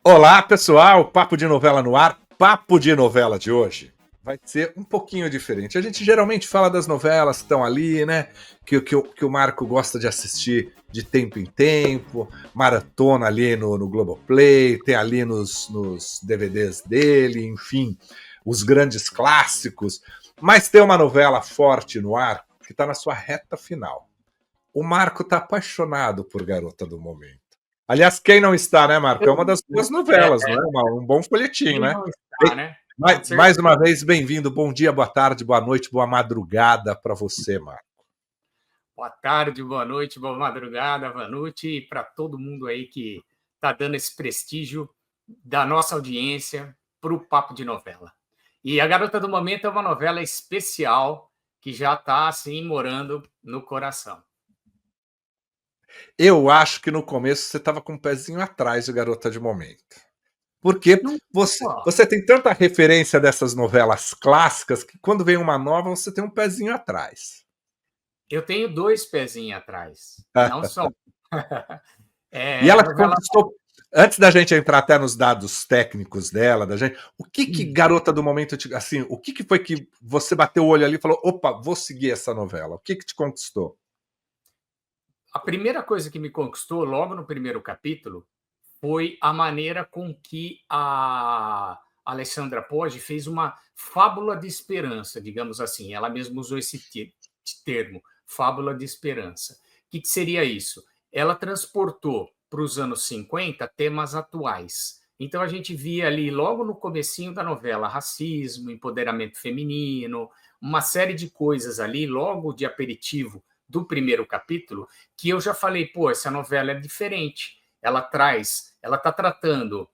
Olá, pessoal! Papo de novela no ar. Papo de novela de hoje vai ser um pouquinho diferente. A gente geralmente fala das novelas que estão ali, né? Que o Marco gosta de assistir de tempo em tempo, maratona ali no Globoplay, tem ali nos DVDs dele, enfim, os grandes clássicos. Mas tem uma novela forte no ar que está na sua reta final. O Marco está apaixonado por Garota do Momento. Aliás, quem não está, né, Marco? É uma das boas novelas, não é? Um bom folhetim, Quem né? não está, né? Com Mais certeza. uma vez, bem-vindo. Bom dia, boa tarde, boa noite, boa madrugada para você, Marco. Boa tarde, boa noite, boa madrugada, Vanucci, e para todo mundo aí que está dando esse prestígio da nossa audiência para o Papo de Novela. E A Garota do Momento é uma novela especial que já está, assim, morando no coração. Eu acho que no começo você estava com um pezinho atrás de Garota de Momento. Porque Não, você tem tanta referência dessas novelas clássicas que quando vem uma nova você tem um pezinho atrás. eu tenho dois pezinhos atrás, não só um. E É, ela te novela. conquistou. Antes da gente entrar até nos dados técnicos dela, da gente, o que Garota do Momento, assim, o que foi que você bateu o olho ali e falou, opa, vou seguir essa novela? O que te conquistou? A primeira coisa que me conquistou logo no primeiro capítulo foi a maneira com que a Alessandra Poggi fez uma fábula de esperança, digamos assim. Ela mesma usou esse termo, fábula de esperança. O que seria isso? Ela transportou para os anos 50 temas atuais. Então a gente via ali logo no comecinho da novela racismo, empoderamento feminino, uma série de coisas ali logo de aperitivo do primeiro capítulo que eu já falei, pô, essa novela é diferente. Ela está tratando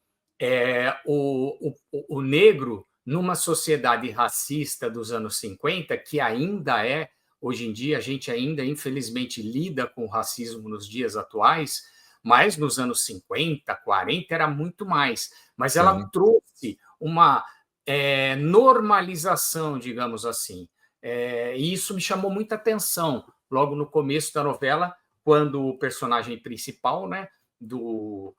o negro numa sociedade racista dos anos 50, que ainda é, hoje em dia, a gente ainda, infelizmente, lida com o racismo nos dias atuais, mas nos anos 50, 40 era muito mais. Mas ela Sim. trouxe uma normalização, digamos assim. E isso me chamou muita atenção logo no começo da novela, quando o personagem principal, né, do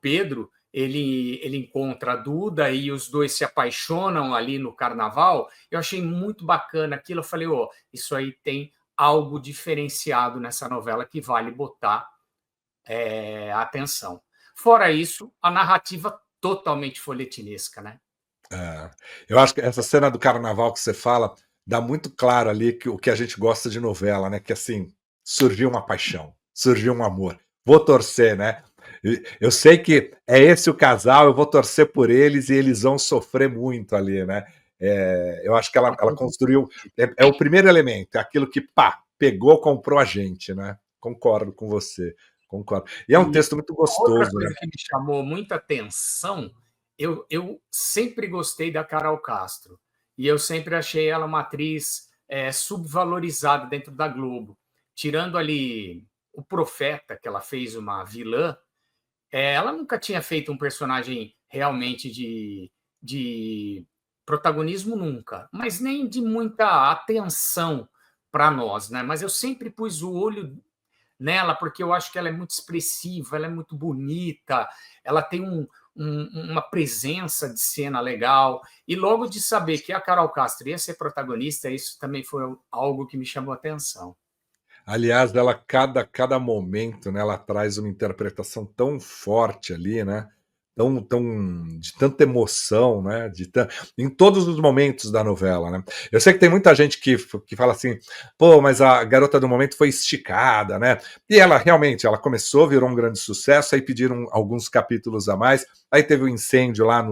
Pedro, ele encontra a Duda e os dois se apaixonam ali no carnaval. Eu achei muito bacana aquilo. Eu falei, oh, isso aí tem algo diferenciado nessa novela que vale botar atenção. Fora isso, a narrativa totalmente folhetinesca, né? É. Eu acho que essa cena do carnaval que você fala dá muito claro ali que o que a gente gosta de novela, né? Que assim, surgiu uma paixão, surgiu um amor. Vou torcer, né? Eu sei que é esse o casal, eu vou torcer por eles e eles vão sofrer muito ali, né? Eu acho que ela construiu. É o primeiro elemento, é aquilo que, pá, pegou, comprou a gente, né? Concordo com você, concordo. E é um E texto muito outra gostoso, né? coisa que me chamou muita atenção, eu sempre gostei da Carol Castro. E eu sempre achei ela uma atriz subvalorizada dentro da Globo. Tirando ali o Profeta, que ela fez uma vilã, ela nunca tinha feito um personagem realmente de protagonismo, nunca, mas nem de muita atenção para nós, né? Mas eu sempre pus o olho nela, porque eu acho que ela é muito expressiva, ela é muito bonita, ela tem uma presença de cena legal. E logo de saber que a Carol Castro ia ser protagonista, isso também foi algo que me chamou a atenção. Aliás, ela cada momento, né, ela traz uma interpretação tão forte ali, né? Tão de tanta emoção, né? Em todos os momentos da novela, né? Eu sei que tem muita gente que fala assim, pô, mas a Garota do Momento foi esticada, né? E ela realmente, ela começou, virou um grande sucesso, aí pediram alguns capítulos a mais, aí teve um incêndio lá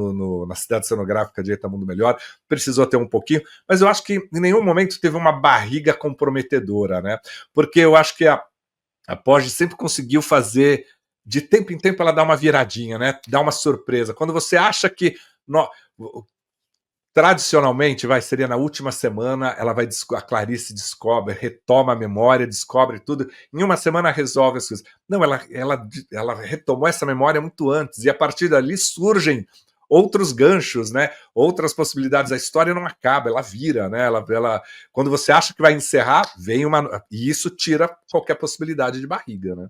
na cidade cenográfica de Eita Mundo Melhor, precisou ter um pouquinho, mas eu acho que em nenhum momento teve uma barriga comprometedora, né? Porque eu acho que a Poggi sempre conseguiu fazer, de tempo em tempo, ela dá uma viradinha, né? Dá uma surpresa. Quando você acha que. No, tradicionalmente, seria na última semana, a Clarice descobre, retoma a memória, descobre tudo. Em uma semana resolve as coisas. Não, ela retomou essa memória muito antes, e a partir dali surgem outros ganchos, né? Outras possibilidades. A história não acaba, ela vira, né? Quando você acha que vai encerrar, vem uma. E isso tira qualquer possibilidade de barriga, né?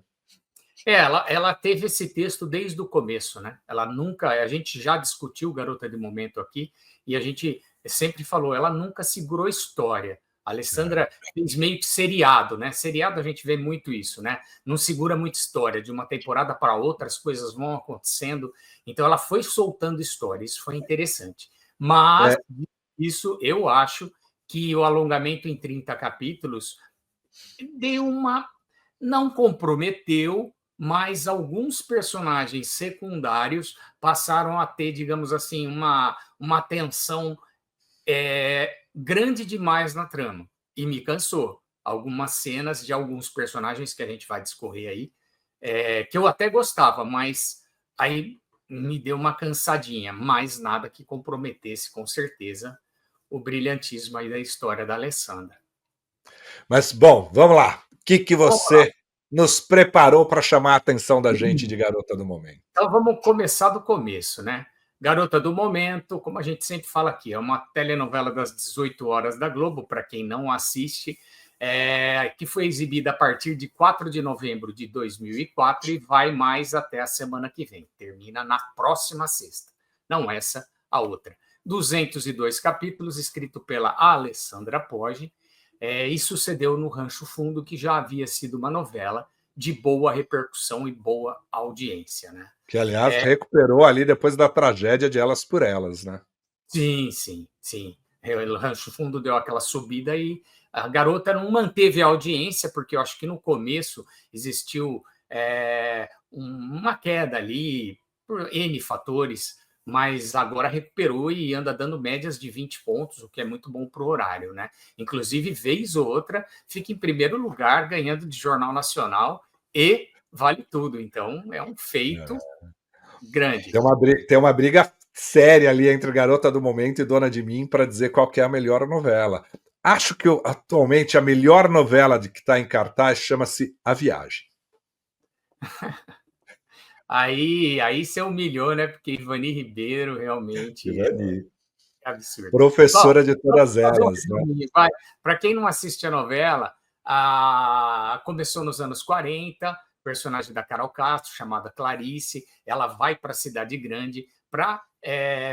Ela teve esse texto desde o começo, né? Ela nunca, a gente já discutiu Garota de Momento aqui e a gente sempre falou, ela nunca segurou história. A Alessandra fez meio que seriado, né? Seriado a gente vê muito isso, né? Não segura muita história, de uma temporada para outra as coisas vão acontecendo. Então ela foi soltando história, isso foi interessante. Mas É, isso eu acho que o alongamento em 30 capítulos deu uma. Não comprometeu, mas alguns personagens secundários passaram a ter, digamos assim, uma tensão grande demais na trama. E me cansou. Algumas cenas de alguns personagens que a gente vai discorrer aí, que eu até gostava, mas aí me deu uma cansadinha, mais nada que comprometesse, com certeza, o brilhantismo aí da história da Alessandra. mas, bom, vamos lá. O que Vamos lá. você nos preparou para chamar a atenção da gente de Garota do Momento? Então vamos começar do começo, né? Garota do Momento, como a gente sempre fala aqui, é uma telenovela das 18 horas da Globo, para quem não assiste, que foi exibida a partir de 4 de novembro de 2004 e vai mais até a semana que vem. Termina na próxima sexta. Não essa, a outra. 202 capítulos, escrito pela Alessandra Poggi, e sucedeu no Rancho Fundo, que já havia sido uma novela de boa repercussão e boa audiência, né? Que, aliás, recuperou ali depois da tragédia de Elas por Elas, né? Sim, sim, sim. O Rancho Fundo deu aquela subida e a garota não manteve a audiência, porque eu acho que no começo existiu uma queda ali, por N fatores, mas agora recuperou e anda dando médias de 20 pontos, o que é muito bom para o horário, né? Inclusive, vez ou outra, fica em primeiro lugar, ganhando de Jornal Nacional e vale tudo. Então, é um feito É. grande. Tem uma briga séria ali entre Garota do Momento e Dona de Mim para dizer qual que é a melhor novela. Acho que atualmente a melhor novela que está em cartaz chama-se A Viagem. Aí você humilhou, né? Porque Ivani Ribeiro realmente é Ivani. absurdo. Bom, Professora de vamos todas fazer um elas, né? resuminho, vai. Para quem não assiste a novela, começou nos anos 40, personagem da Carol Castro, chamada Clarice, ela vai para a cidade grande para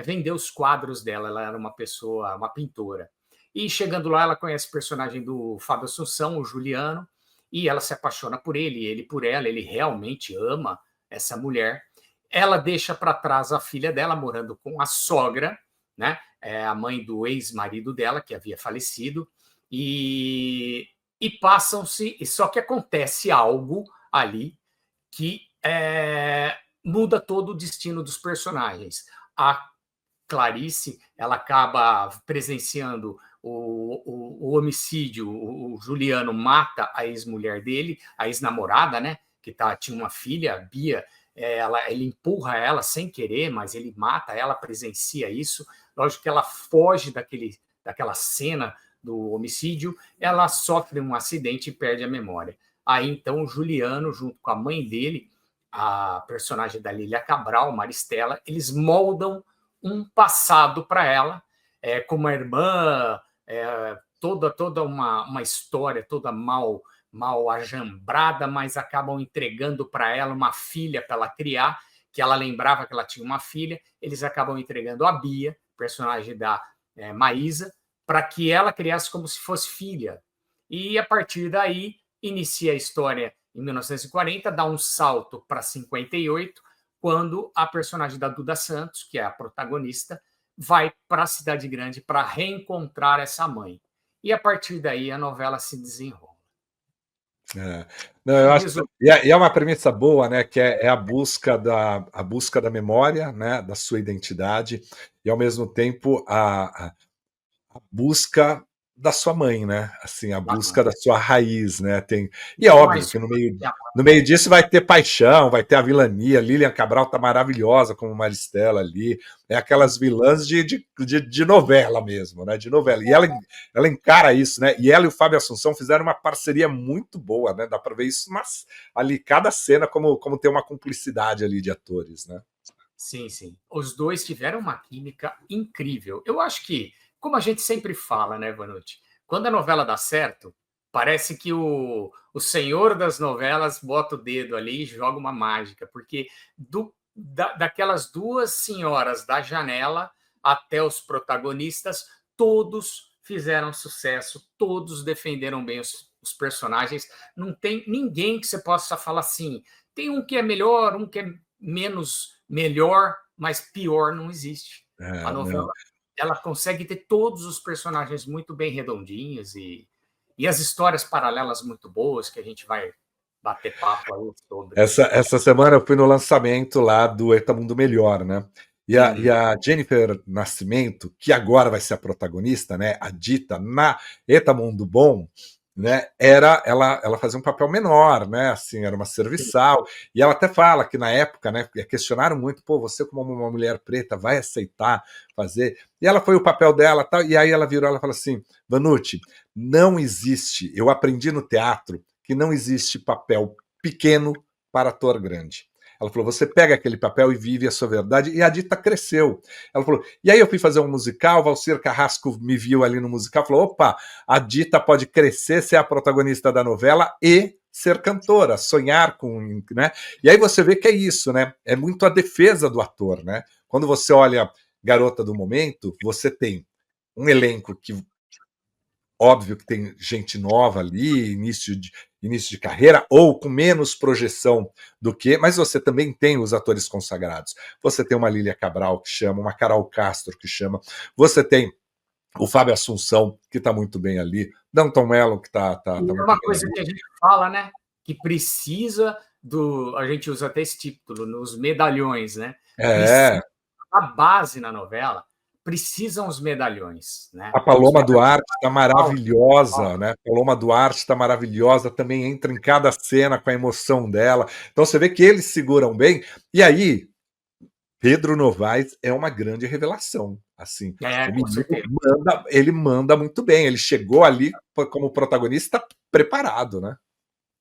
vender os quadros dela. Ela era uma pessoa, uma pintora. E chegando lá, ela conhece o personagem do Fábio Assunção, o Juliano, e ela se apaixona por ele por ela, ele realmente ama essa mulher. Ela deixa para trás a filha dela, morando com a sogra, né? A mãe do ex-marido dela, que havia falecido, e passam-se. Só que acontece algo ali que muda todo o destino dos personagens. A Clarice, ela acaba presenciando o homicídio, o Juliano mata a ex-mulher dele, a ex-namorada, né? Que tinha uma filha, a Bia, ele empurra ela sem querer, mas ele mata ela, presencia isso. Lógico que ela foge daquela cena do homicídio, ela sofre um acidente e perde a memória. Aí então o Juliano, junto com a mãe dele, a personagem da Lília Cabral, Maristela, eles moldam um passado para ela, com uma irmã, toda uma história toda mal ajambrada, mas acabam entregando para ela uma filha para ela criar, que ela lembrava que ela tinha uma filha, eles acabam entregando a Bia, personagem da Maísa, para que ela criasse como se fosse filha. E a partir daí inicia a história em 1940, dá um salto para 58, quando a personagem da Duda Santos, que é a protagonista, vai para a cidade grande para reencontrar essa mãe. E a partir daí a novela se desenrola. É. Não, É eu um acho, resumo. e é uma premissa boa, né? Que é a busca da memória, né? Da sua identidade e ao mesmo tempo a busca da sua mãe, né? Assim, a busca da sua raiz, né? E é óbvio Mas que no meio disso vai ter paixão, vai ter a vilania. Lilian Cabral tá maravilhosa como Maristela ali. É aquelas vilãs de novela mesmo, né? De novela. E ela encara isso, né? E ela e o Fábio Assunção fizeram uma parceria muito boa, né? Dá para ver isso, mas ali cada cena como tem uma cumplicidade ali de atores, né? sim, sim. Os dois tiveram uma química incrível. Eu acho que, como a gente sempre fala, né, Vanucci? Quando a novela dá certo, parece que o senhor das novelas bota o dedo ali e joga uma mágica, porque daquelas duas senhoras da janela até os protagonistas, todos fizeram sucesso, todos defenderam bem os personagens. Não tem ninguém que você possa falar assim, tem um que é melhor, um que é menos melhor, mas pior não existe. A novela, Não. ela consegue ter todos os personagens muito bem redondinhos e as histórias paralelas muito boas que a gente vai bater papo aí sobre. Essa semana eu fui no lançamento lá do Eta Mundo Melhor, né? E a Jennifer Nascimento, que agora vai ser a protagonista, né? A Dita na Eta Mundo Bom, né? Ela fazia um papel menor, né? Assim, era uma serviçal. E ela até fala que na época, né? Questionaram muito, pô, você como uma mulher preta vai aceitar fazer? E ela foi o papel dela, tal. E aí ela virou, ela falou assim, Vanucci, não existe. Eu aprendi no teatro que não existe papel pequeno para ator grande. Ela falou, você pega aquele papel e vive a sua verdade, e a Dita cresceu. Ela falou, e aí eu fui fazer um musical, Valcir Carrasco me viu ali no musical, falou, opa, a Dita pode crescer, ser a protagonista da novela e ser cantora, sonhar com, né? E aí você vê que é isso, né? É muito a defesa do ator, né? Quando você olha Garota do Momento, você tem um elenco que óbvio que tem gente nova ali, início de carreira, ou com menos projeção do que, mas você também tem os atores consagrados. Você tem uma Lília Cabral que chama, uma Carol Castro que chama, você tem o Fábio Assunção, que está muito bem ali, Danton Mello, que está muito bem. É uma coisa que a gente fala, né? Que precisa do. A gente usa até esse título, nos medalhões, né? É. Precisa, a base na novela precisam os medalhões, né? A Paloma Duarte está maravilhosa, né? Paloma Duarte está maravilhosa, também entra em cada cena com a emoção dela. Então você vê que eles seguram bem. E aí, Pedro Novaes é uma grande revelação. Assim, o Com menino certeza. ele manda muito bem. Ele chegou ali como protagonista preparado, né?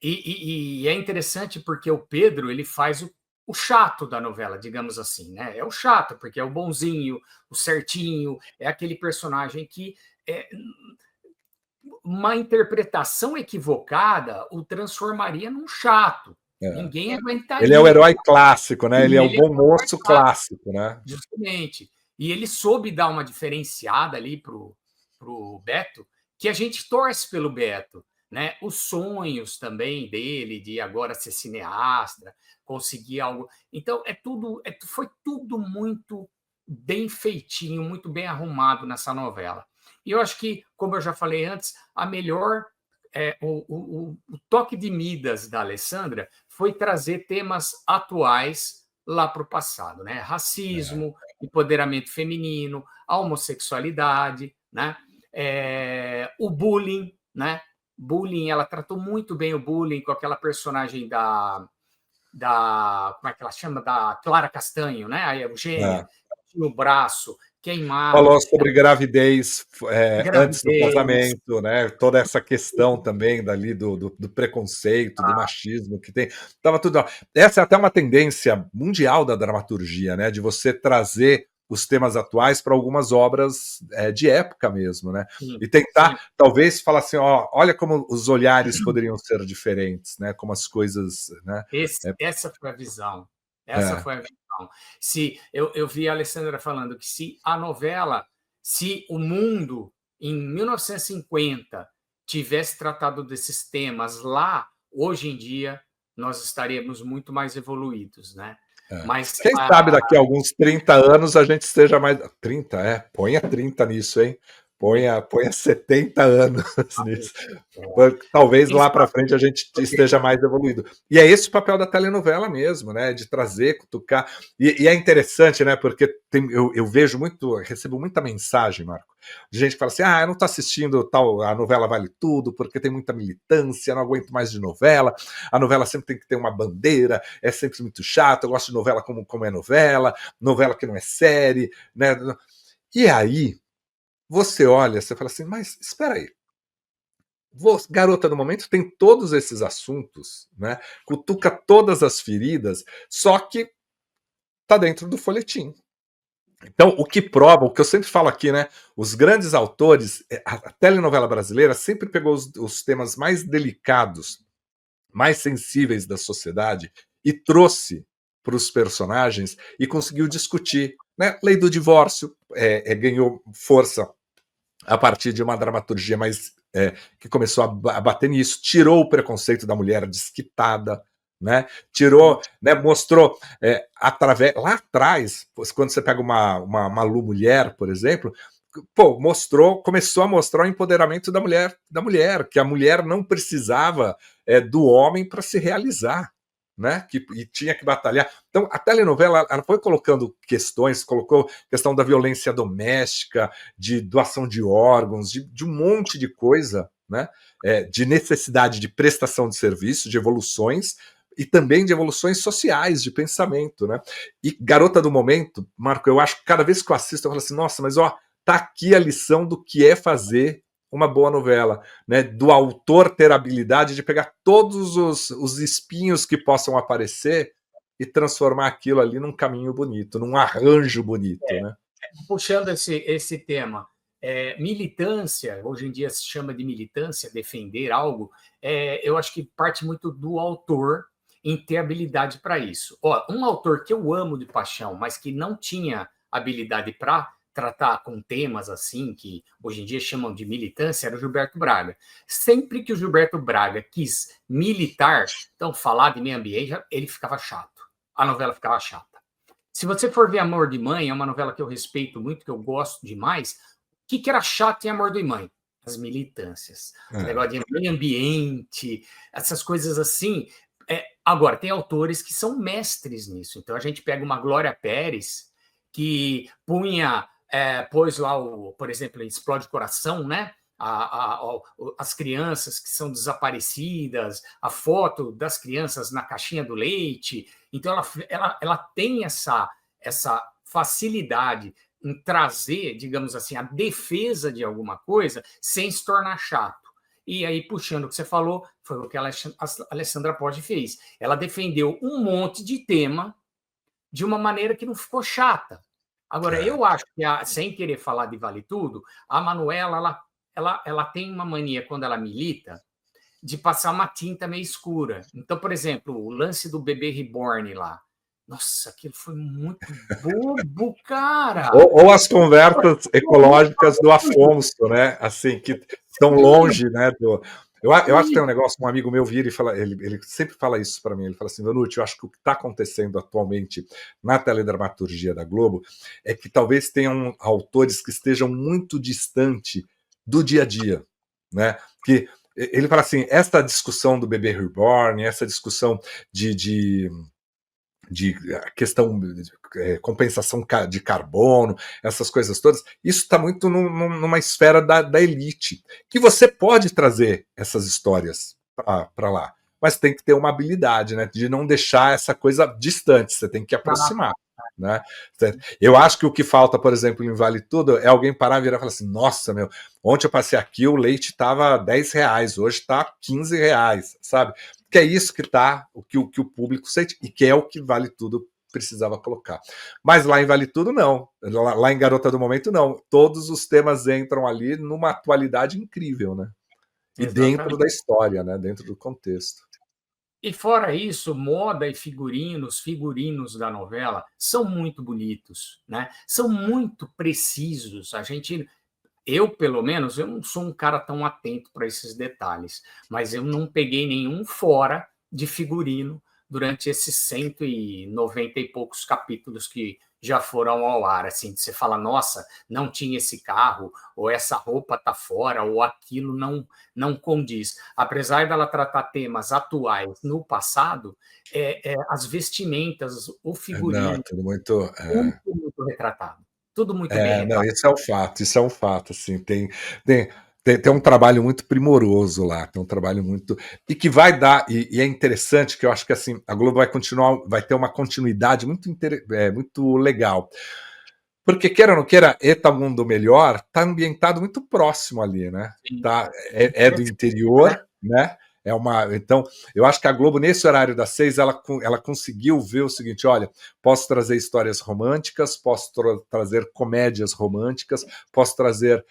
E é interessante porque o Pedro ele faz o chato da novela, digamos assim, né? É o chato, porque é o bonzinho, o certinho, é aquele personagem que uma interpretação equivocada o transformaria num chato. É. Ninguém Ele é o aguentaria. herói clássico, né? Ele é o Ele é bom moço clássico, né? justamente. E ele soube dar uma diferenciada ali pro Beto, que a gente torce pelo Beto, né? Os sonhos também dele de agora ser cineasta, conseguir algo. Então foi tudo muito bem feitinho, muito bem arrumado nessa novela. E eu acho que, como eu já falei antes, a melhor o toque de Midas da Alessandra foi trazer temas atuais lá para o passado, né? Racismo, empoderamento feminino, a homossexualidade, né? O bullying, né? Bullying, ela tratou muito bem o bullying com aquela personagem como é que ela chama? Da Clara Castanho, né? A Eugênia, É. tinha o braço queimado. Falou sobre gravidez antes do Gravidez. casamento, né? Toda essa questão também dali do preconceito, do machismo que tem. Tava tudo. Essa é até uma tendência mundial da dramaturgia, né? De você trazer os temas atuais para algumas obras de época mesmo, né? Sim, E tentar, sim. talvez, falar assim, ó, olha como os olhares poderiam ser diferentes, né? Como as coisas, né? Essa foi a visão. Essa É, foi a visão. Se eu vi a Alessandra falando que se o mundo em 1950 tivesse tratado desses temas lá, hoje em dia nós estaríamos muito mais evoluídos, né? é. Mas Quem sabe daqui a alguns 30 anos a gente esteja mais. 30, ponha 30 nisso, hein? Ponha 70 anos nisso. Talvez quem lá para sabe, frente a gente esteja mais evoluído. E é esse o papel da telenovela mesmo, né? De trazer, cutucar. E é interessante, né? Porque eu vejo muito, recebo muita mensagem, Marco, de gente que fala assim: ah, eu não estou assistindo tal, a novela Vale Tudo, porque tem muita militância, não aguento mais de novela. A novela sempre tem que ter uma bandeira, é sempre muito chato. Eu gosto de novela como é novela que não é série, né? E aí, você olha, você fala assim, mas espera aí. Garota do Momento tem todos esses assuntos, né? Cutuca todas as feridas, só que tá dentro do folhetim. Então, o que prova, o que eu sempre falo aqui, né? Os grandes autores, a telenovela brasileira sempre pegou os temas mais delicados, mais sensíveis da sociedade e trouxe para os personagens e conseguiu discutir. Né? Lei do divórcio ganhou força a partir de uma dramaturgia mais que começou a bater nisso, tirou o preconceito da mulher desquitada, né? Tirou, né? Mostrou através lá atrás, quando você pega uma Malu mulher, por exemplo, pô, começou a mostrar o empoderamento da mulher, que a mulher não precisava do homem para se realizar, né? E tinha que batalhar. Então, a telenovela ela foi colocando questões, colocou questão da violência doméstica, de doação de órgãos, de um monte de coisa, né? De necessidade de prestação de serviço, de evoluções e também de evoluções sociais, de pensamento, né? E Garota do Momento, Marco, eu acho que cada vez que eu assisto, eu falo assim, nossa, mas ó, tá aqui a lição do que é fazer uma boa novela, né? Do autor ter a habilidade de pegar todos os espinhos que possam aparecer e transformar aquilo ali num caminho bonito, num arranjo bonito, né? Puxando esse tema, militância, hoje em dia se chama de militância, defender algo, eu acho que parte muito do autor em ter habilidade para isso. Ó, um autor que eu amo de paixão, mas que não tinha habilidade para tratar com temas assim, que hoje em dia chamam de militância, era o Gilberto Braga. Sempre que o Gilberto Braga quis militar, então falar de meio ambiente, ele ficava chato. A novela ficava chata. Se você for ver Amor de Mãe, é uma novela que eu respeito muito, que eu gosto demais. O que era chato em Amor de Mãe? As militâncias, o negócio de meio ambiente, essas coisas assim. Agora, tem autores que são mestres nisso. Então, a gente pega uma Glória Pérez, que pôs lá, por exemplo, Explode o Coração, né? As crianças que são desaparecidas, a foto das crianças na caixinha do leite. Então, ela tem essa facilidade em trazer, digamos assim, a defesa de alguma coisa sem se tornar chato. E aí, puxando o que você falou, foi o que a Alessandra Poggi fez. Ela defendeu um monte de tema de uma maneira que não ficou chata. Agora, eu acho que, sem querer falar de Vale Tudo, a Manuela ela tem uma mania, quando ela milita, de passar uma tinta meio escura. Então, por exemplo, o lance do bebê reborn lá. Nossa, aquilo foi muito bobo, cara! Ou as conversas ecológicas do Afonso, né? Assim, que estão longe, né? Eu acho que tem um negócio, um amigo meu vira e fala, ele sempre fala isso para mim, ele fala assim, Vanucci, eu acho que o que está acontecendo atualmente na teledramaturgia da Globo é que talvez tenham autores que estejam muito distante do dia a dia, né? Que ele fala assim, essa discussão do bebê reborn, essa discussão de questão de compensação de carbono, essas coisas todas, isso está muito numa esfera da elite, que você pode trazer essas histórias para lá, mas tem que ter uma habilidade, né, de não deixar essa coisa distante, você tem que aproximar. Né? Eu acho que o que falta, por exemplo, em Vale Tudo é alguém parar e virar e falar assim, nossa, meu, ontem eu passei aqui, o leite estava R$10, hoje está R$15, sabe? Que é isso que tá, o que o público sente, e que é o que Vale Tudo precisava colocar. Mas lá em Vale Tudo, não. Lá em Garota do Momento, não. Todos os temas entram ali numa atualidade incrível, né? E dentro da história, né? Dentro do contexto. E fora isso, moda e figurinos da novela são muito bonitos, né? São muito precisos. Eu, pelo menos, eu não sou um cara tão atento para esses detalhes, mas eu não peguei nenhum fora de figurino durante esses 190 e poucos capítulos que já foram ao ar. Assim, você fala, nossa, não tinha esse carro, ou essa roupa tá fora, ou aquilo não condiz. Apesar dela tratar temas atuais no passado, as vestimentas, o Não, figurino, tudo muito. muito retratado. Tudo muito bem Não, retratado. isso é um fato, assim, tem um trabalho muito primoroso lá, tem um trabalho muito, e que vai dar, e é interessante que eu acho que assim, a Globo vai continuar, vai ter uma continuidade muito legal, porque queira ou não queira, Eta Mundo Melhor tá ambientado muito próximo ali, né? Sim. Tá, é do interior, né? Então, eu acho que a Globo, nesse horário das 6, ela conseguiu ver o seguinte: olha, posso trazer histórias românticas, posso trazer comédias românticas, posso trazer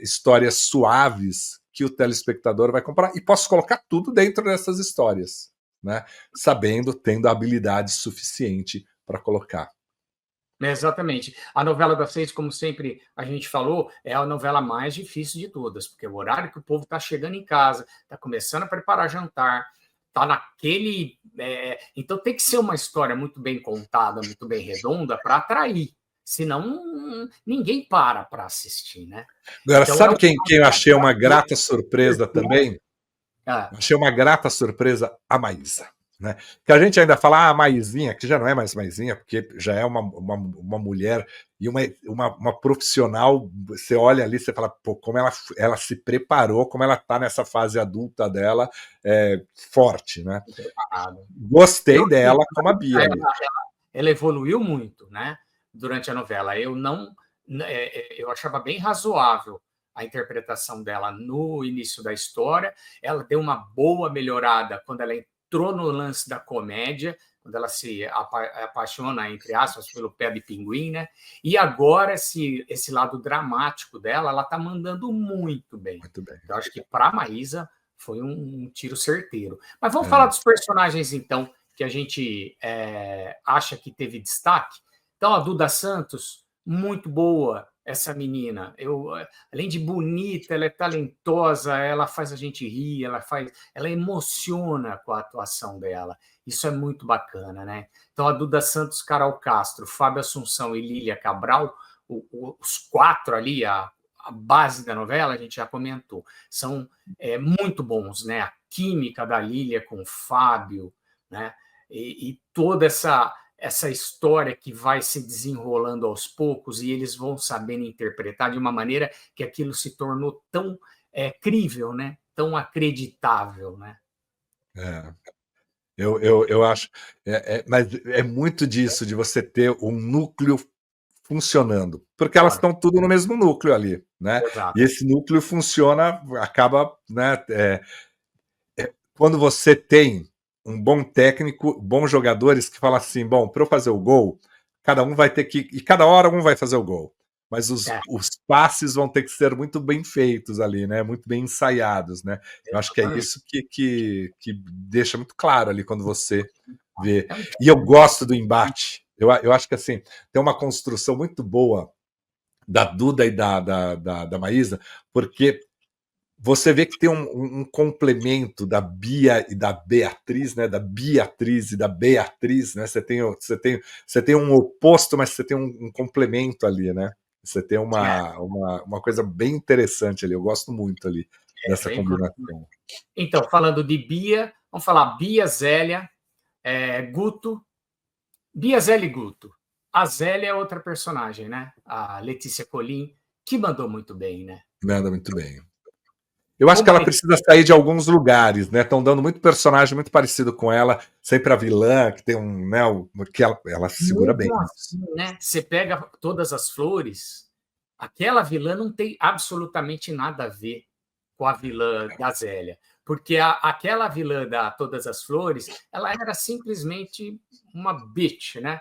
histórias suaves que o telespectador vai comprar, e posso colocar tudo dentro dessas histórias, né? Sabendo, tendo a habilidade suficiente para colocar. Exatamente. A novela das 6, como sempre a gente falou, é a novela mais difícil de todas, porque é o horário que o povo está chegando em casa, está começando a preparar jantar, está naquele. Então tem que ser uma história muito bem contada, muito bem redonda, para atrair. Senão ninguém para assistir, né? Agora, Então é sabe um quem eu achei uma grata surpresa também? ah, Achei uma grata surpresa a Maísa. Né? Que a gente ainda fala, a Maisinha, que já não é mais Maisinha, porque já é uma mulher e uma profissional. Você olha ali, você fala, pô, como ela se preparou, como ela está nessa fase adulta dela, forte, né? preparada. Gostei Eu, dela como a Bia ali. ela evoluiu muito, né? Durante a novela. Eu não, eu achava bem razoável a interpretação dela no início da história. Ela deu uma boa melhorada quando ela entrou no lance da comédia, quando ela se apaixona, entre aspas, pelo pé de pinguim, né? E agora esse lado dramático dela, ela tá mandando muito bem. Muito bem. Eu acho que para a Maísa foi um tiro certeiro. Mas vamos falar É. dos personagens, então, que a gente acha que teve destaque. Então, a Duda Santos, muito boa essa menina. Além de bonita, ela é talentosa, ela faz a gente rir, ela emociona com a atuação dela. Isso é muito bacana, né? Então, a Duda Santos, Carol Castro, Fábio Assunção e Lília Cabral, os quatro ali, a base da novela, a gente já comentou, são muito bons, né? A química da Lília com o Fábio, né? E toda essa história que vai se desenrolando aos poucos e eles vão sabendo interpretar de uma maneira que aquilo se tornou tão crível, né? Tão acreditável, né? É. Eu acho. Mas é muito disso, de você ter um núcleo funcionando, porque elas Claro, estão tudo no mesmo núcleo ali, né? E exato. esse núcleo funciona, acaba, né? Quando você tem um bom técnico, bons jogadores que falam assim, bom, para eu fazer o gol, cada um vai ter que, e cada hora um vai fazer o gol, mas É, os passes vão ter que ser muito bem feitos ali, né? Muito bem ensaiados, né? Eu acho que é exatamente. isso que deixa muito claro ali quando você vê. É um E eu gosto do embate. Eu acho que assim tem uma construção muito boa da Duda e da Maísa, porque você vê que tem um complemento da Bia e da Beatriz, né? Da Beatriz e da Beatriz, né? Você tem um oposto, mas você tem um complemento ali, né? Você tem uma coisa bem interessante ali. Eu gosto muito ali dessa bem. combinação. Então, falando de Bia, vamos falar Bia, Zélia, Guto. Bia, Zélia e Guto. A Zélia é outra personagem, né? A Letícia Colim, que mandou muito bem, né? Manda muito bem. Eu acho que Como a ela Letícia precisa sair de alguns lugares, né? Estão dando muito personagem muito parecido com ela, sempre a vilã, que tem um, né? Que ela segura bem mesmo isso. assim, né? Você pega todas as flores, aquela vilã não tem absolutamente nada a ver com a vilã da Zélia, porque aquela vilã da Todas as Flores, ela era simplesmente uma bitch, né?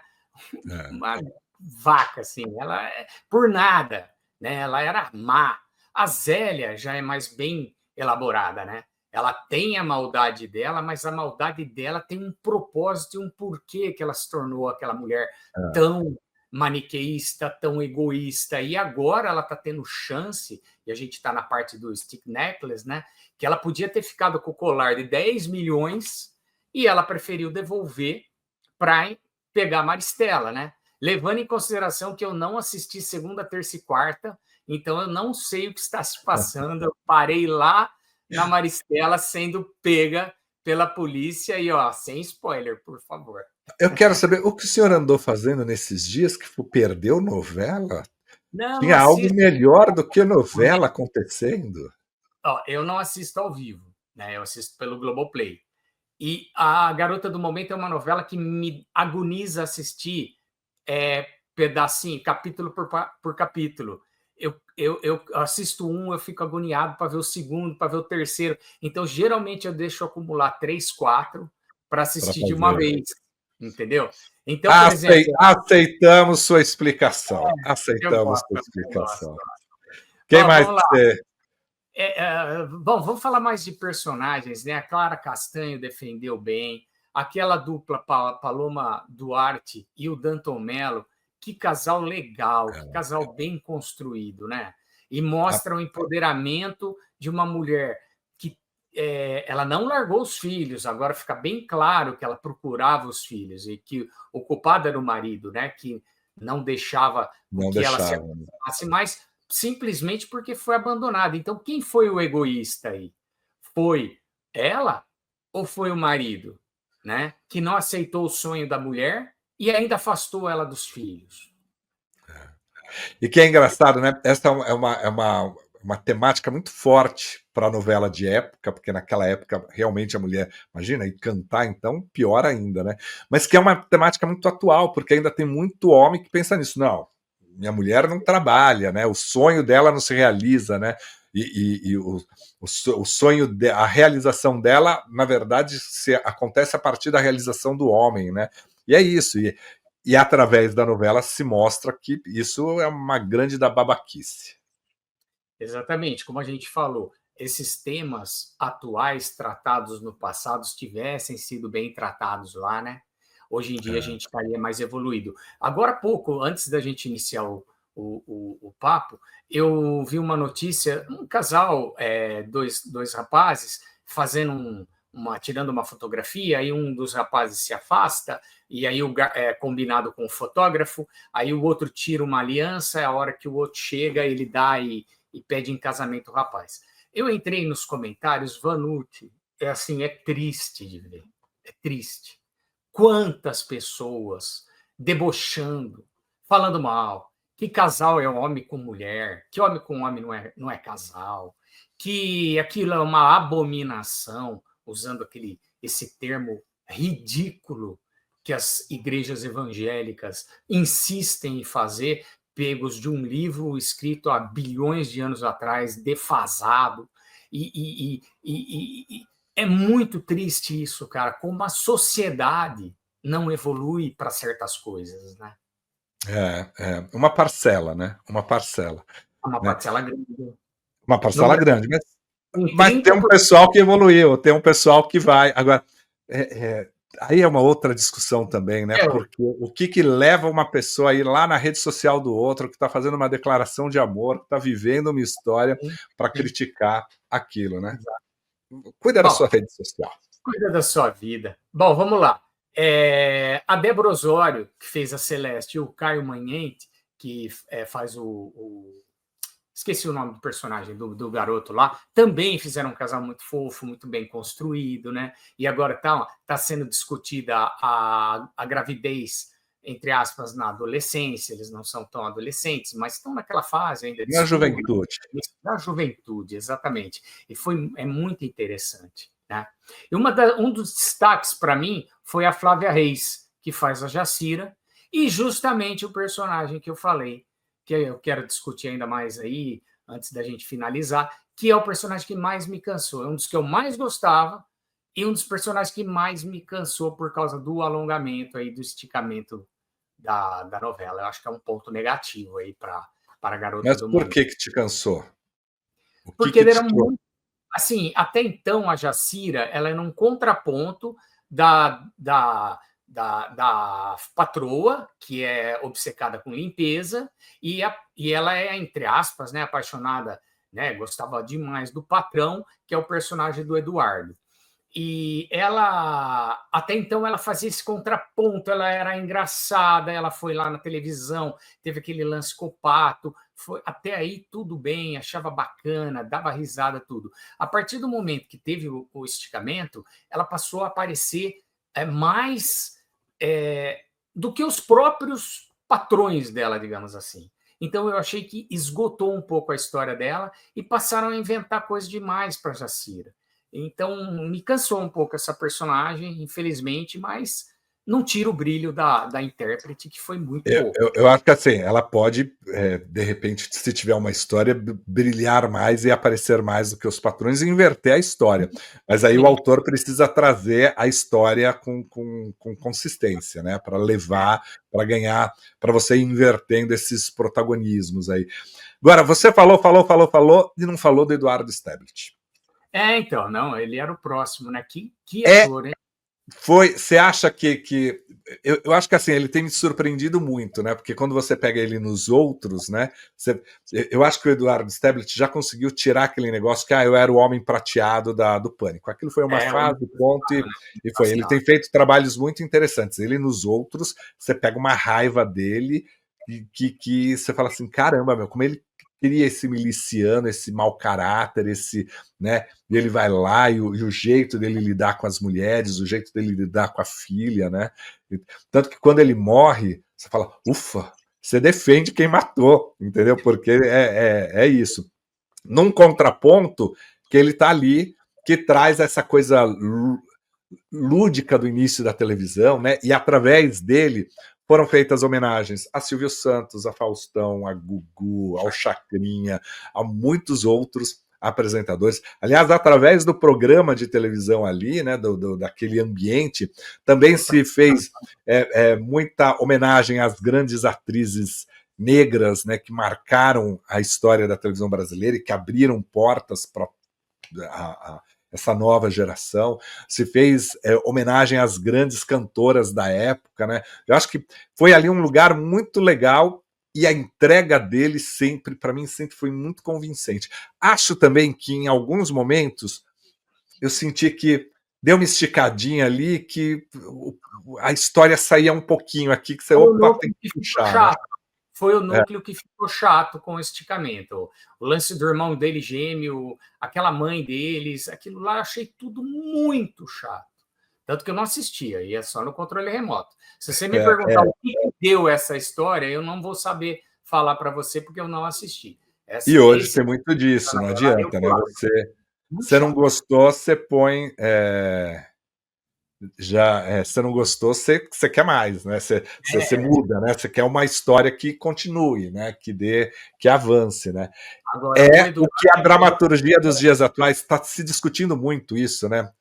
É, Uma vaca, assim, ela por nada, né? Ela era má. A Zélia já é mais bem elaborada, né? Ela tem a maldade dela, mas a maldade dela tem um propósito e um porquê que ela se tornou aquela mulher é. tão maniqueísta, tão egoísta. E agora ela está tendo chance, e a gente está na parte do Stick Necklace, né? Que ela podia ter ficado com o colar de 10 milhões e ela preferiu devolver para pegar a Maristela, né? Levando em consideração que eu não assisti segunda, terça e quarta, então eu não sei o que está se passando. Eu parei lá na Maristela sendo pega pela polícia e, ó, sem spoiler, por favor. Eu quero saber o que o senhor andou fazendo nesses dias que perdeu novela? Não Tinha algo assisto. melhor do que novela acontecendo? Ó, eu não assisto ao vivo, né? Eu assisto pelo Globoplay. E a Garota do Momento é uma novela que me agoniza assistir pedacinho, capítulo por capítulo. eu assisto um, eu fico agoniado para ver o segundo, para ver o terceiro. Então, geralmente, eu deixo acumular 3, 4 para para assistir de uma fazer. vez, entendeu? Então, por exemplo, Aceitamos sua explicação. eu Aceitamos sua gosto, eu gosto. explicação. Quem Bom, mais vamos que lá. você. Bom, vamos falar mais de personagens, né? A Clara Castanho defendeu bem, aquela dupla Paloma Duarte e o Danton Mello, que casal legal, que casal bem construído, né? E mostra o empoderamento de uma mulher que ela não largou os filhos, agora fica bem claro que ela procurava os filhos e que o culpado era o marido, né? Que não deixava com Não que ela se deixava. aproximasse mais simplesmente porque foi abandonada. Então, quem foi o egoísta aí? Foi ela ou foi o marido, né? Que não aceitou o sonho da mulher e ainda afastou ela dos filhos. E que é engraçado, né? Essa uma temática muito forte para a novela de época, porque naquela época realmente a mulher, imagina, e cantar então, pior ainda, né? Mas que é uma temática muito atual, porque ainda tem muito homem que pensa nisso. Não, minha mulher não trabalha, né? O sonho dela não se realiza, né? E o sonho, a realização dela, na verdade, acontece a partir da realização do homem, né? E é isso. E através da novela se mostra que isso é uma grande da babaquice. Exatamente, como a gente falou, esses temas atuais tratados no passado, se tivessem sido bem tratados lá, né? Hoje em dia a gente estaria mais evoluído. Agora há pouco, antes da gente iniciar o papo, eu vi uma notícia, um casal, dois rapazes, fazendo tirando uma fotografia, aí um dos rapazes se afasta, e aí combinado com o fotógrafo, aí o outro tira uma aliança, a hora que o outro chega, ele dá e pede em casamento o rapaz. Eu entrei nos comentários, Vanucci, é triste de ver, é triste. Quantas pessoas debochando, falando mal, que casal é homem com mulher, que homem com homem não é casal, que aquilo é uma abominação, usando esse termo ridículo que as igrejas evangélicas insistem em fazer, pegos de um livro escrito há bilhões de anos atrás, defasado, e é muito triste isso, cara, como a sociedade não evolui para certas coisas, né? Uma parcela, né? Uma parcela. Uma Né? parcela grande. Uma No parcela Brasil, grande, em mas tem um 30%. pessoal que evoluiu, tem um pessoal que vai. Agora, aí é uma outra discussão também, né? Porque o que leva uma pessoa a ir lá na rede social do outro, que está fazendo uma declaração de amor, que está vivendo uma história, para criticar aquilo, né? Cuida da Bom, sua rede social. cuida da sua vida. Bom, vamos lá. A Débora Osório, que fez a Celeste, e o Caio Manhente, que faz esqueci o nome do personagem, do garoto lá, também fizeram um casal muito fofo, muito bem construído, né? E agora tá sendo discutida a gravidez, entre aspas, na adolescência, eles não são tão adolescentes, mas estão naquela fase ainda de Na estudo, juventude. da juventude, exatamente. E é muito interessante, né? E um dos destaques para mim foi a Flávia Reis, que faz a Jacira, e justamente o personagem que eu falei, que eu quero discutir ainda mais aí, antes da gente finalizar, que é o personagem que mais me cansou. É um dos que eu mais gostava e um dos personagens que mais me cansou por causa do alongamento aí, do esticamento da novela. Eu acho que é um ponto negativo aí para a Garota Mas do por Momento. que te cansou? O Porque que ele te era trouxe? muito... Assim, até então, a Jacira, ela era um contraponto da patroa, que é obcecada com limpeza, e ela é, entre aspas, né, apaixonada, né, gostava demais do patrão, que é o personagem do Eduardo. E ela, até então, ela fazia esse contraponto, ela era engraçada, ela foi lá na televisão, teve aquele lance com o Pato, até aí tudo bem, achava bacana, dava risada, tudo. A partir do momento que teve o esticamento, ela passou a aparecer mais do que os próprios patrões dela, digamos assim. Então eu achei que esgotou um pouco a história dela e passaram a inventar coisas demais para Jacira. Então, me cansou um pouco essa personagem, infelizmente, mas não tira o brilho da intérprete, que foi muito boa. Eu acho que assim, ela pode, de repente, se tiver uma história, brilhar mais e aparecer mais do que os patrões e inverter a história. Mas aí o Sim. autor precisa trazer a história com consistência, né? Para levar, para ganhar, para você ir invertendo esses protagonismos aí. Agora, você falou e não falou do Eduardo Stablitt. Então, não, ele era o próximo, né? Que É ator, hein? Você acha que eu acho que assim, ele tem me surpreendido muito, né? Porque quando você pega ele nos outros, né? Eu acho que o Eduardo Stablitt já conseguiu tirar aquele negócio que eu era o homem prateado do Pânico. Aquilo foi uma O fase, ponto, e foi. Ele espacial. tem feito trabalhos muito interessantes. Ele nos outros, você pega uma raiva dele que você fala assim, caramba, meu, como ele cria esse miliciano, esse mau caráter, esse, né? E ele vai lá e o jeito dele lidar com as mulheres, o jeito dele lidar com a filha, né? Tanto que quando ele morre, você fala, ufa, você defende quem matou, entendeu? Porque é isso. Num contraponto, que ele tá ali, que traz essa coisa lúdica do início da televisão, né? E através dele foram feitas homenagens a Silvio Santos, a Faustão, a Gugu, ao Chacrinha, a muitos outros apresentadores. Aliás, através do programa de televisão ali, né, daquele ambiente, também se fez muita homenagem às grandes atrizes negras, né, que marcaram a história da televisão brasileira e que abriram portas para essa nova geração, se fez homenagem às grandes cantoras da época, né? Eu acho que foi ali um lugar muito legal e a entrega dele sempre, para mim, sempre foi muito convincente. Acho também que em alguns momentos eu senti que deu uma esticadinha ali, que a história saía um pouquinho aqui, que você, opa, tem que puxar, né? Foi o núcleo que ficou chato com o esticamento. O lance do irmão dele gêmeo, aquela mãe deles, aquilo lá eu achei tudo muito chato. Tanto que eu não assistia, ia só no controle remoto. Se você me perguntar o que deu essa história, eu não vou saber falar para você, porque eu não assisti. E hoje Esse tem muito disso, não eu adianta, né? pulava. Muito Você não chato. gostou, você põe. Você não gostou, você quer mais, né? Você muda, né? Você quer uma história que continue, né? Que avance, né? Agora, o É o Eduardo, que a dramaturgia dos dias atuais está se discutindo muito isso, né?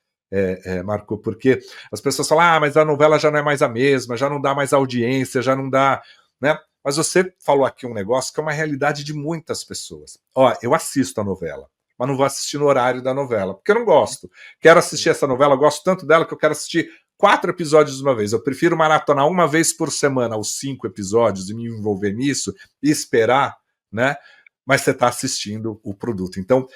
Marco, porque as pessoas falam, mas a novela já não é mais a mesma, já não dá mais audiência, já não dá, né? Mas você falou aqui um negócio que é uma realidade de muitas pessoas. Ó, eu assisto a novela, mas não vou assistir no horário da novela, porque eu não gosto. Quero assistir essa novela, eu gosto tanto dela que eu quero assistir 4 episódios de uma vez. Eu prefiro maratonar uma vez por semana os 5 episódios e me envolver nisso e esperar, né? Mas você está assistindo o produto. Então,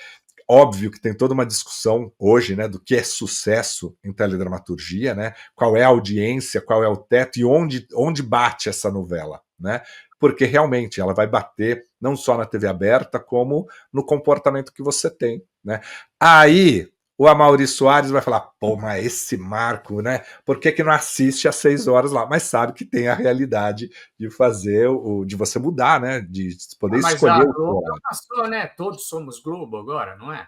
óbvio que tem toda uma discussão hoje, né, do que é sucesso em teledramaturgia, né? Qual é a audiência, qual é o teto e onde bate essa novela, né? Porque realmente ela vai bater não só na TV aberta, como no comportamento que você tem, né? Aí o Amaury Soares vai falar, pô, mas esse Marco, né? Por que não assiste às 6 horas lá? Mas sabe que tem a realidade de fazer, de você mudar, né? De poder mas a escolher o Globo horário. passou, né? Todos somos Globo agora, não é?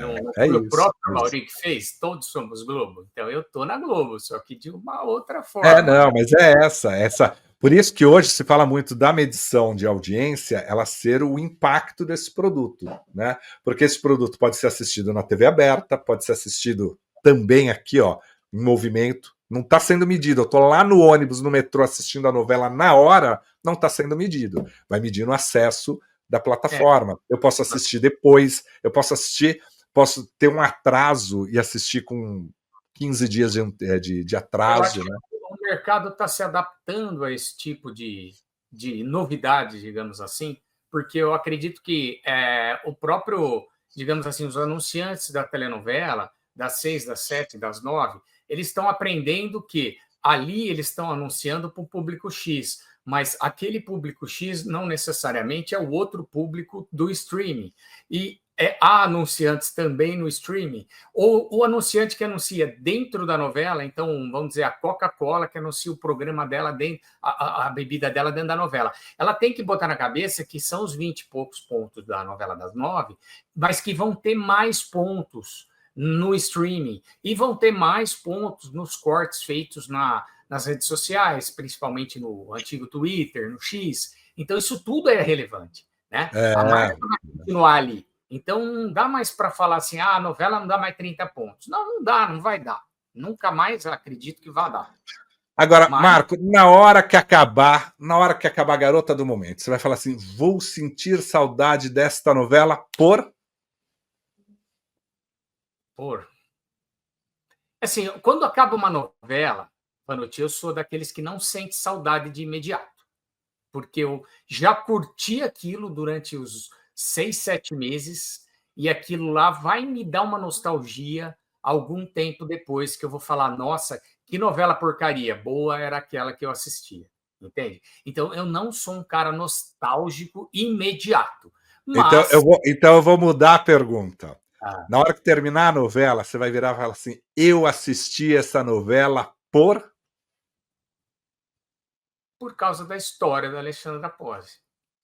Não É foi o isso. próprio Mauri que fez? Todos somos Globo. Então eu tô na Globo, só que de uma outra É, forma, não, né? mas é essa. Por isso que hoje se fala muito da medição de audiência, ela ser o impacto desse produto, né? Porque esse produto pode ser assistido na TV aberta, pode ser assistido também aqui, ó, em movimento. Não está sendo medido. Eu estou lá no ônibus, no metrô, assistindo a novela na hora, não está sendo medido. Vai medir no acesso da É, plataforma. Eu posso assistir depois, posso ter um atraso e assistir com 15 dias de eu acho atraso, que né? o mercado está se adaptando a esse tipo de novidade, digamos assim, porque eu acredito que o próprio, digamos assim, os anunciantes da telenovela, das 6, das 7, das 9, eles estão aprendendo que ali eles estão anunciando para o público X, mas aquele público X não necessariamente é o outro público do streaming. E há anunciantes também no streaming, ou o anunciante que anuncia dentro da novela, então, vamos dizer, a Coca-Cola que anuncia o programa dela, dentro, a bebida dela dentro da novela. Ela tem que botar na cabeça que são os 20 e poucos pontos da novela das 9, mas que vão ter mais pontos no streaming, e vão ter mais pontos nos cortes feitos nas redes sociais, principalmente no antigo Twitter, no X. Então, isso tudo é relevante, né? A marca É. vai continuar ali. Então, não dá mais para falar assim, a novela não dá mais 30 pontos. Não, não dá, não vai dar. Nunca mais acredito que vai dar. Agora, Mas, Marco, na hora que acabar a Garota do Momento, você vai falar assim: vou sentir saudade desta novela por. por assim, quando acaba uma novela, Panotti, eu sou daqueles que não sente saudade de imediato, porque eu já curti aquilo durante os 6, 7 meses e aquilo lá vai me dar uma nostalgia algum tempo depois que eu vou falar, nossa, que novela porcaria, boa era aquela que eu assistia, entende? Então, eu não sou um cara nostálgico imediato, mas... Então eu vou mudar a pergunta. Ah, Na hora que terminar a novela, você vai virar e falar assim: eu assisti essa novela por. por causa da história da Alexandra Pose,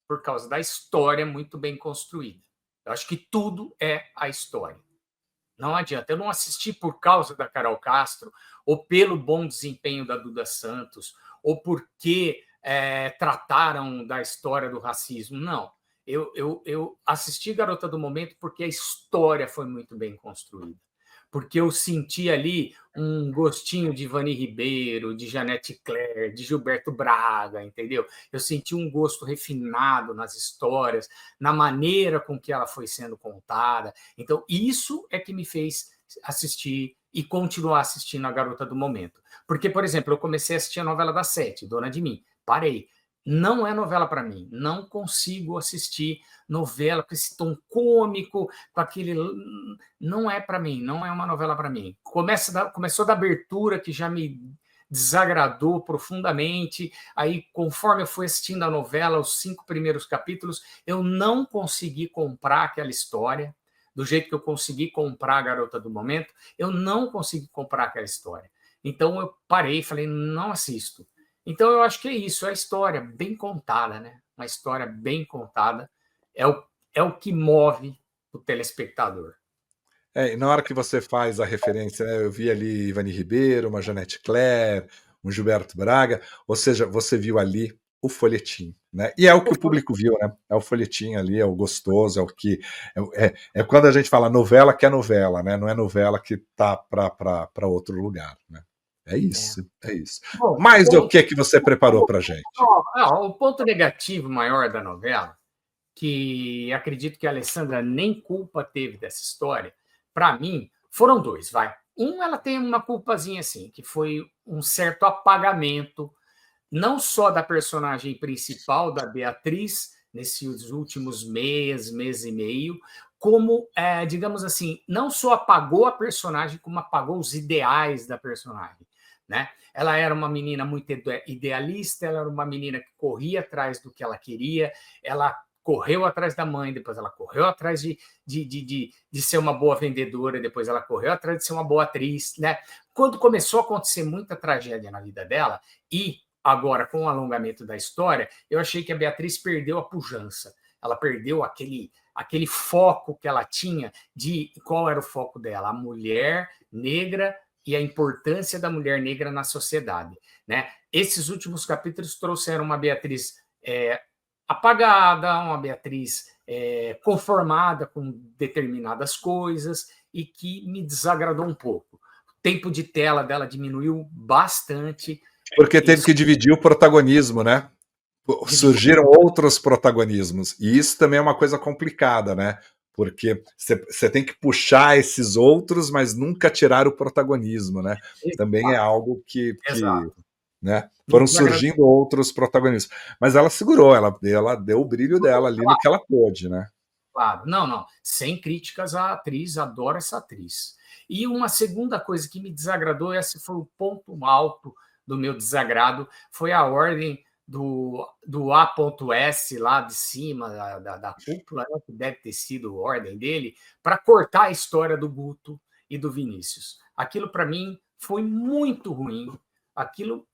por causa da história muito bem construída. Eu acho que tudo é a história. Não adianta. Eu não assisti por causa da Carol Castro, ou pelo bom desempenho da Duda Santos, ou porque trataram da história do racismo. Não. Eu assisti Garota do Momento porque a história foi muito bem construída. Porque eu senti ali um gostinho de Ivani Ribeiro, de Janete Claire, de Gilberto Braga, entendeu? Eu senti um gosto refinado nas histórias, na maneira com que ela foi sendo contada. Então, isso é que me fez assistir e continuar assistindo a Garota do Momento. Porque, por exemplo, eu comecei a assistir a novela das 7, Dona de Mim. Parei. Não é novela para mim. Não consigo assistir novela com esse tom cômico, com aquele... Não é para mim, não é uma novela para mim. Começou da abertura, que já me desagradou profundamente. Aí, conforme eu fui assistindo a novela, os 5 primeiros capítulos, eu não consegui comprar aquela história, do jeito que eu consegui comprar a Garota do Momento, eu não consegui comprar aquela história. Então, eu parei e falei, não assisto. Então, eu acho que é isso, é a história bem contada, né? Uma história bem contada é o que move o telespectador. E na hora que você faz a referência, né, eu vi ali Ivani Ribeiro, uma Janete Claire, um Gilberto Braga, ou seja, você viu ali o folhetim, né? E é o que o público viu, né? É o folhetim ali, é o gostoso, é o que é quando a gente fala novela que é novela, né? Não é novela que tá para outro lugar, né? É É. isso, é isso. Bom, Mas o que você preparou para gente? o ponto negativo maior da novela, que acredito que a Alessandra nem culpa teve dessa história, para mim, foram dois, vai. Ela tem uma culpazinha assim, que foi um certo apagamento, não só da personagem principal, da Beatriz, nesses últimos mês e meio, como, digamos assim, não só apagou a personagem, como apagou os ideais da personagem. Né? Ela era uma menina muito idealista, ela era uma menina que corria atrás do que ela queria, ela correu atrás da mãe, depois ela correu atrás de ser uma boa vendedora, depois ela correu atrás de ser uma boa atriz. Né? Quando começou a acontecer muita tragédia na vida dela, e agora com o alongamento da história, eu achei que a Beatriz perdeu a pujança, ela perdeu aquele foco que ela tinha de qual era o foco dela, a mulher negra e a importância da mulher negra na sociedade. Né? Esses últimos capítulos trouxeram uma Beatriz apagada, uma Beatriz conformada com determinadas coisas e que me desagradou um pouco. O tempo de tela dela diminuiu bastante. Porque teve que dividir o protagonismo, né? Surgiram outros protagonismos. E isso também é uma coisa complicada, né? Porque você tem que puxar esses outros, mas nunca tirar o protagonismo, né? Também é algo que né? Foram surgindo outros protagonistas. Mas ela segurou, ela deu o brilho dela ali no que ela pôde, né? Claro, não. Sem críticas à atriz, adoro essa atriz. E uma segunda coisa que me desagradou, esse foi o ponto alto do meu desagrado, foi a ordem do A.S lá de cima, da cúpula, né, que deve ter sido a ordem dele, para cortar a história do Guto e do Vinícius. Aquilo, para mim, foi muito ruim. Aquilo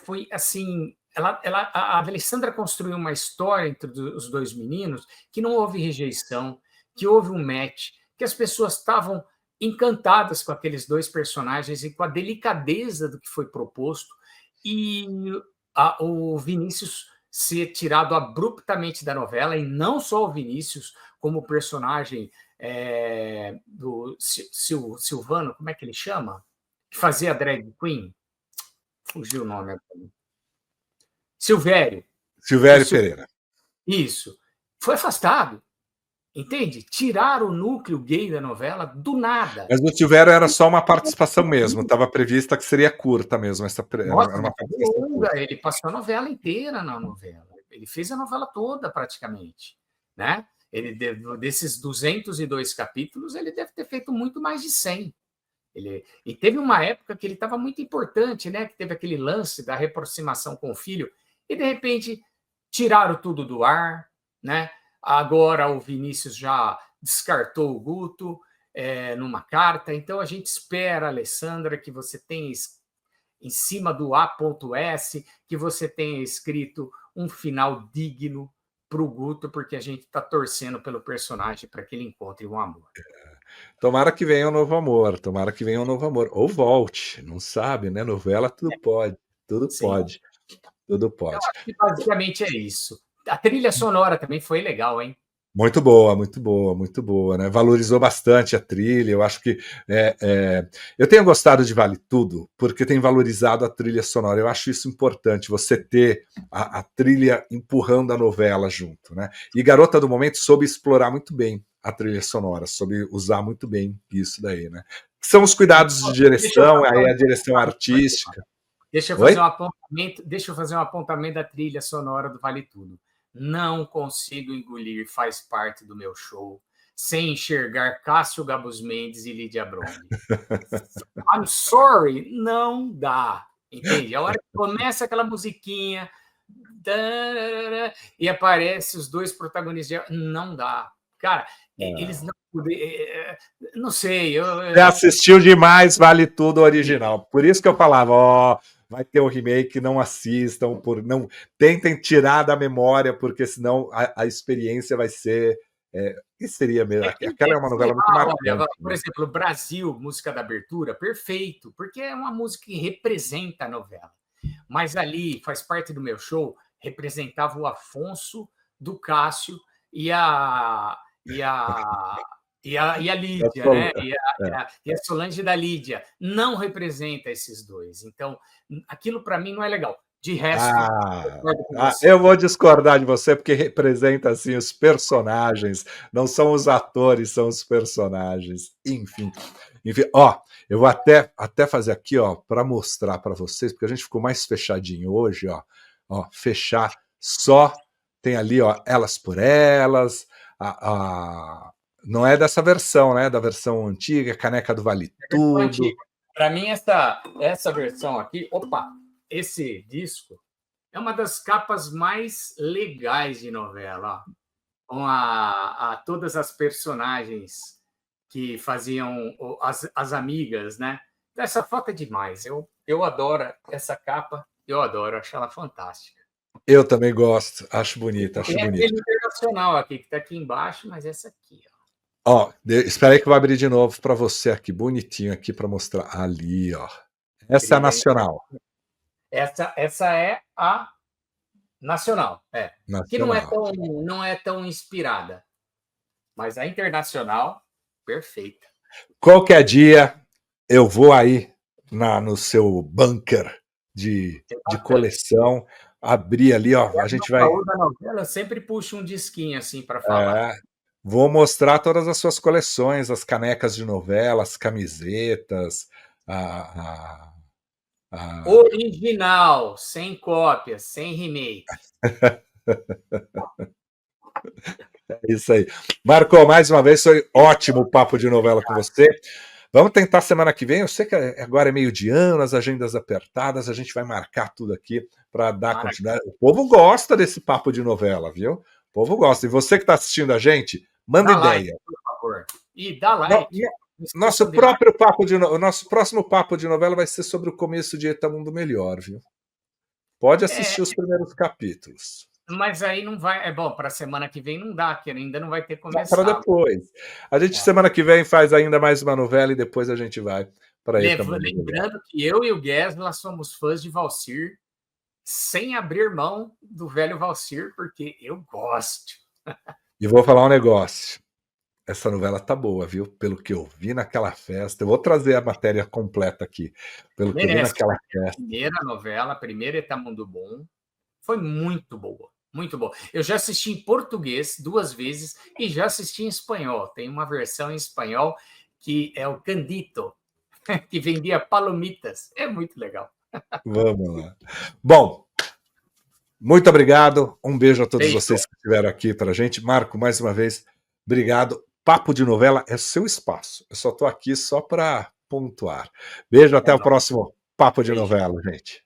foi assim. A Alessandra construiu uma história entre os dois meninos que não houve rejeição, que houve um match, que as pessoas estavam encantadas com aqueles dois personagens e com a delicadeza do que foi proposto, e o Vinícius ser tirado abruptamente da novela, e não só o Vinícius, como o personagem do Silvano, como é que ele chama? Que fazia a drag queen? Fugiu o nome agora. Silvério. Silvério Pereira. Isso. Foi afastado. Entende? Tiraram o núcleo gay da novela do nada. Mas o Silvério era só uma participação mesmo, estava prevista que seria curta mesmo. Nossa, era uma participação longa, curta. ele passou a novela inteira na novela. Ele fez a novela toda, praticamente. Né? Ele, desses 202 capítulos, ele deve ter feito muito mais de 100. E teve uma época que ele estava muito importante, né? Que teve aquele lance da reaproximação com o filho, e de repente tiraram tudo do ar, né? Agora o Vinícius já descartou o Guto numa carta, então a gente espera, Alessandra, que você tenha em cima do A.S, que você tenha escrito um final digno para o Guto, porque a gente está torcendo pelo personagem para que ele encontre um amor. Tomara que venha um novo amor, tomara que venha um novo amor. Ou volte, não sabe, né? Novela tudo pode, tudo Sim. pode, tudo pode. Eu acho que basicamente é isso. A trilha sonora também foi legal, hein? Muito boa, muito boa, muito boa, né? Valorizou bastante a trilha. Eu acho que eu tenho gostado de Vale Tudo porque tem valorizado a trilha sonora. Eu acho isso importante, você ter a trilha empurrando a novela junto, né? E Garota do Momento soube explorar muito bem a trilha sonora, soube usar muito bem isso daí, né? São os cuidados de direção, aí a direção artística. Deixa eu fazer um apontamento da trilha sonora do Vale Tudo. Não consigo engolir, faz parte do meu show, sem enxergar Cássio Gabus Mendes e Lídia Broni. I'm sorry, não dá. Entende? A hora que começa aquela musiquinha e aparece os dois protagonistas, não dá. Cara, eles não... Não sei. Você assistiu demais Vale Tudo original. Por isso que eu falava, vai ter um remake, não assistam, não tentem tirar da memória, porque senão a experiência vai ser... que seria mesmo? Aquela é uma novela muito marcante. Olha, por exemplo, Brasil, música da abertura, perfeito, porque é uma música que representa a novela. Mas ali, faz parte do meu show, representava o Afonso, do Cássio e a Lídia, né? E a Solange da Lídia. Não representa esses dois. Então, aquilo para mim não é legal. De resto, eu vou discordar de você, porque representa assim os personagens, não são os atores, são os personagens. Enfim, eu vou até fazer aqui, para mostrar para vocês, porque a gente ficou mais fechadinho hoje, fechar só tem ali, Elas por Elas, não é dessa versão, né? Da versão antiga, Caneca do Vale Tudo. Para mim, essa versão aqui, esse disco é uma das capas mais legais de novela, com todas as personagens que faziam as amigas, né? Essa foto é demais. Eu adoro essa capa, acho ela fantástica. Eu também gosto, acho bonita, acho bonita. Tem a internacional aqui, que está aqui embaixo, mas essa aqui, espera aí que eu vou abrir de novo para você aqui, bonitinho aqui para mostrar. Ali, Essa é a nacional. Essa é a nacional, nacional. Que não é tão inspirada, mas a internacional, perfeita. Qualquer dia eu vou aí no seu bunker de coleção, abrir ali, a gente vai... Eu sempre puxo um disquinho assim para falar. Vou mostrar todas as suas coleções, as canecas de novela, as camisetas, original, sem cópias, sem remake. É isso aí. Marco, mais uma vez, foi ótimo o papo de novela com você. Vamos tentar semana que vem. Eu sei que agora é meio de ano, as agendas apertadas, a gente vai marcar tudo aqui para dar continuidade. O povo gosta desse papo de novela, viu? O povo gosta. E você que está assistindo a gente, manda ideia. Like, por favor. E dá like. Nosso próximo papo de novela vai ser sobre o começo de Eta Mundo Melhor, viu? Pode assistir os primeiros capítulos. Mas aí não vai. É bom, para a semana que vem não dá, que ainda não vai ter Para começado. depois. A gente É. semana que vem faz ainda mais uma novela e depois a gente vai para Itamundo de Guerra. Lembrando que eu e o Gesla somos fãs de Valsir, sem abrir mão do velho Valsir, porque eu gosto. E vou falar um negócio. Essa novela tá boa, viu? Pelo que eu vi naquela festa. Eu vou trazer a matéria completa aqui. Pelo que eu vi Merece. naquela A festa. primeira novela, a primeira Itamundo Bom, foi muito boa. Muito boa. Eu já assisti em português 2 vezes e já assisti em espanhol. Tem uma versão em espanhol que é o Candito, que vendia palomitas. É muito legal. Vamos lá. Bom, muito obrigado. Um beijo a todos Fechou. vocês que estiveram aqui para a gente. Marco, mais uma vez, obrigado. Papo de Novela é seu espaço. Eu só estou aqui só para pontuar. Beijo, É até o nóis. próximo Papo de Beijo. Novela, gente.